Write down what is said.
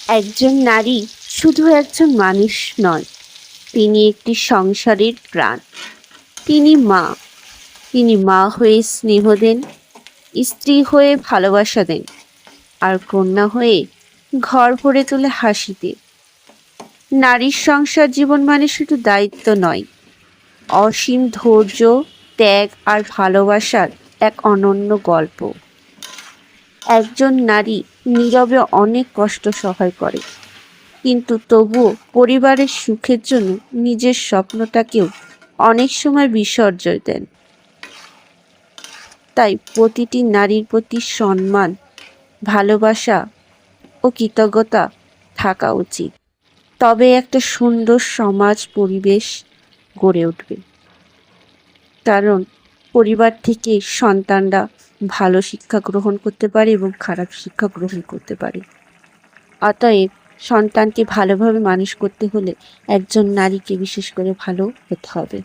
একজন নারী শুধু একজন মানুষ নয়, তিনি একটি সংসারের প্রাণ। তিনি মা। তিনি মা হয়ে স্নেহ দেন, স্ত্রী হয়ে ভালোবাসা দেন, আর কন্যা হয়ে ঘর ভরে তোলে হাসিতে। নারীর সংসার জীবন মানে শুধু দায়িত্ব নয়, অসীম ধৈর্য, ত্যাগ আর ভালোবাসার এক অনন্য গল্প। একজন নারী নীরবে অনেক কষ্ট সহ্য করে, কিন্তু তবুও পরিবারের সুখের জন্য নিজের স্বপ্নটাকেও অনেক সময় বিসর্জন দেন। তাই প্রতিটি নারীর প্রতি সম্মান, ভালোবাসা ও কৃতজ্ঞতা থাকা উচিত। তবে একটা সুন্দর সমাজ পরিবেশ গড়ে উঠবে। কারণ পরিবার থেকে সন্তানরা ভালো শিক্ষা গ্রহণ করতে পারে এবং খারাপ শিক্ষা গ্রহণ করতে পারে। অতএব সন্তানকে ভালোভাবে মানুষ করতে হলে একজন নারীকে বিশেষ করে ভালো হতে হবে।